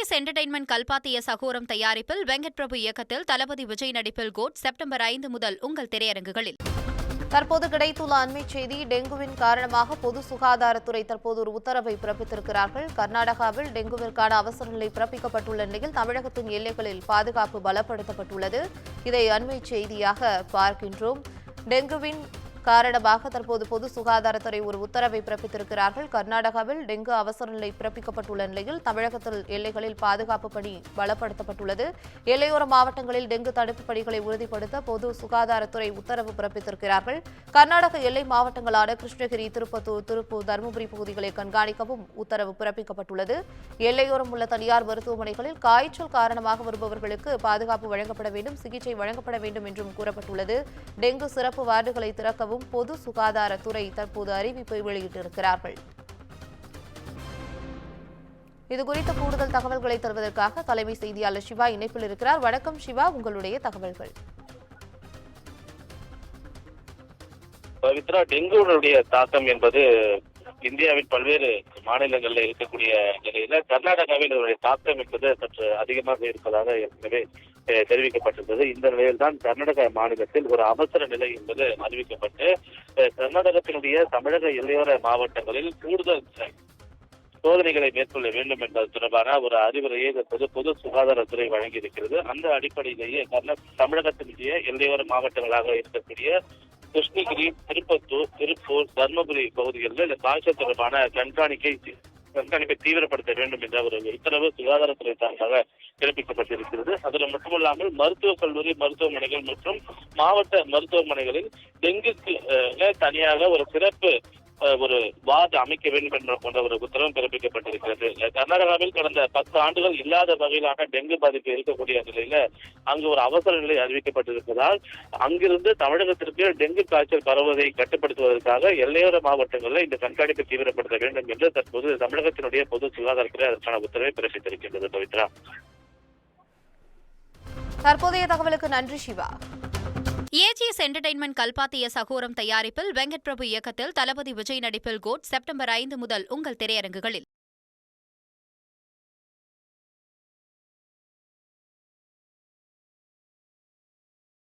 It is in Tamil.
ஏஜிஎஸ் என்டர்டைன்மெண்ட் கல்பாத்திய சகோரம் தயாரிப்பில் வெங்கட் பிரபு இயக்கத்தில் தளபதி விஜய் நடிப்பில் கோட் செப்டம்பர் 5 முதல் உங்கள் திரையரங்குகளில். தற்போது கிடைத்துள்ள அண்மைச் செய்தி. டெங்குவின் காரணமாக பொது சுகாதாரத்துறை தற்போது ஒரு உத்தரவை பிறப்பித்திருக்கிறார்கள். கர்நாடகாவில் டெங்குவிற்கான அவசர நிலை பிறப்பிக்கப்பட்டுள்ள நிலையில் தமிழகத்தின் எல்லைகளில் பாதுகாப்பு பலப்படுத்தப்பட்டுள்ளது. இதை அண்மைச் செய்தியாக பார்க்கின்றோம். டெங்குவின் காரணமாக தற்போது பொது சுகாதாரத்துறை ஒரு உத்தரவை பிறப்பித்திருக்கிறார்கள். கர்நாடகாவில் டெங்கு அவசர நிலை பிறப்பிக்கப்பட்டுள்ள நிலையில் தமிழகத்தில் எல்லைகளில் பாதுகாப்பு பணி பலப்படுத்தப்பட்டுள்ளது. எல்லையோர மாவட்டங்களில் டெங்கு தடுப்பு பணிகளை உறுதிப்படுத்த பொது சுகாதாரத்துறை உத்தரவு பிறப்பித்திருக்கிறார்கள். கர்நாடக எல்லை மாவட்டங்களான கிருஷ்ணகிரி, திருப்பத்தூர், திருப்பூர், தருமபுரி பகுதிகளை கண்காணிக்கவும் உத்தரவு பிறப்பிக்கப்பட்டுள்ளது. எல்லையோரம் உள்ள தனியார் மருத்துவமனைகளில் காய்ச்சல் காரணமாக வருபவர்களுக்கு பாதுகாப்பு வழங்கப்பட வேண்டும், சிகிச்சை வழங்கப்பட வேண்டும் என்றும் கூறப்பட்டுள்ளது. டெங்கு சிறப்பு வார்டுகளை திறக்கவும் பொது சுகாதாரத்துறை தற்போது அறிவிப்பை வெளியிட்டிருக்கிறார்கள். இதுகுறித்த கூடுதல் தகவல்களை தருவதற்காக தலைமை செய்தியாளர் சிவா இணைப்பில் இருக்கிறார். வணக்கம் சிவா, உங்களுடைய தகவல்கள். பவித்ரா, டெங்குடைய தாக்கம் என்பது இந்தியாவின் பல்வேறு மாநிலங்களில் இருக்கக்கூடிய நிலையில கர்நாடகாவில் இதனுடைய தாக்கம் என்பது சற்று அதிகமாக இருப்பதாக ஏற்கனவே தெரிவிக்கப்பட்டிருந்தது. இந்த நிலையில் தான் கர்நாடக மாநிலத்தில் ஒரு அவசர நிலை என்பது அறிவிக்கப்பட்டு கர்நாடகத்தினுடைய தமிழக எல்லையோர மாவட்டங்களில் கூடுதல் சோதனைகளை மேற்கொள்ள வேண்டும் என்பது தொடர்பான ஒரு அறிவுரையை பொது சுகாதாரத்துறை வழங்கியிருக்கிறது. அந்த அடிப்படையிலேயே தமிழகத்தினுடைய எல்லையோர மாவட்டங்களாக இருக்கக்கூடிய கிருஷ்ணகிரி, திருப்பூர், தர்மபுரி பகுதிகளில் இந்த காய்ச்சல் தொடர்பான கண்காணிப்பை தீவிரப்படுத்த வேண்டும் என்ற ஒரு உத்தரவு சுகாதாரத்துறை சார்பாக பிறப்பிக்கப்பட்டிருக்கிறது. அதில் மட்டுமல்லாமல் மருத்துவக் கல்லூரி, மருத்துவமனைகள் மற்றும் மாவட்ட மருத்துவமனைகளில் டெங்குக்கு தனியாக ஒரு சிறப்பு ஒரு வார்டு அமைக்க வேண்டும் என்ற போன்ற ஒரு உத்தரவும் பிறப்பிக்கப்பட்டிருக்கிறது. கர்நாடகாவில் கடந்த 10 ஆண்டுகள் இல்லாத வகையிலான டெங்கு பாதிப்பு இருக்கக்கூடிய நிலையில அங்கு ஒரு அவசர நிலை அறிவிக்கப்பட்டிருப்பதால் அங்கிருந்து தமிழகத்திற்கு டெங்கு காய்ச்சல் பரவுவதை கட்டுப்படுத்துவதற்காக எல்லையோர மாவட்டங்களில் இந்த கண்காணிப்பை தீவிரப்படுத்த வேண்டும் என்று தற்போது தமிழகத்தினுடைய பொது சுகாதாரத்துறை அதற்கான உத்தரவை பிறப்பித்திருக்கின்றது. பவித்ரா, தற்போதைய தகவலுக்கு நன்றி சிவா. ஏஜிஎஸ் என்டர்டைன்மெண்ட் கல்பாத்திய சகோரம் தயாரிப்பில் வெங்கட் பிரபு இயக்கத்தில் தளபதி விஜய் நடிப்பில் கோட் செப்டம்பர் 5 முதல் உங்கள் திரையரங்குகளில்.